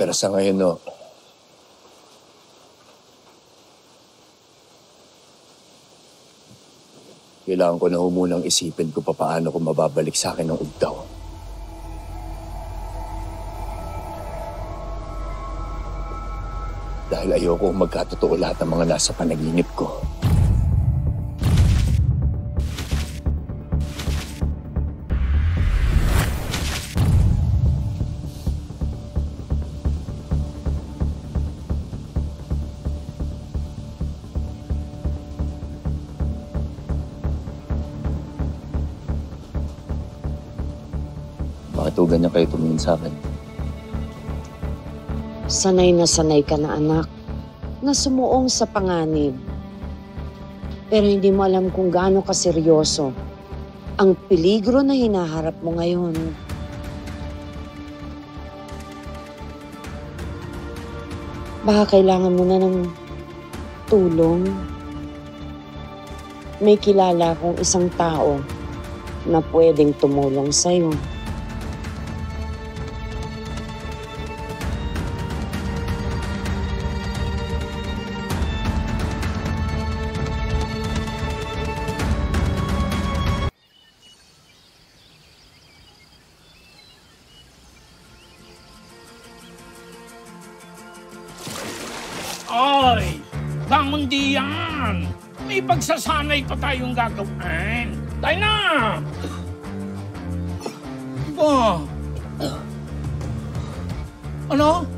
Pero sa ngayon, no, kailangan ko na munang isipin kung paano ko mababalik sa akin ng ugdaw. Dahil ayoko magkatotoo lahat ng mga nasa panaginip ko. Bakit o ganyan kayo tumingin sa akin? Sanay na sanay ka na anak, na sumuong sa panganib. Pero hindi mo alam kung gaano kaseryoso ang peligro na hinaharap mo ngayon. Baka kailangan mo na ng tulong. May kilala akong isang tao na pwedeng tumulong sa'yo. Ay, Damundi yan! May pagsasanay pa tayong gagawin. Tayo na! Ba? Ano?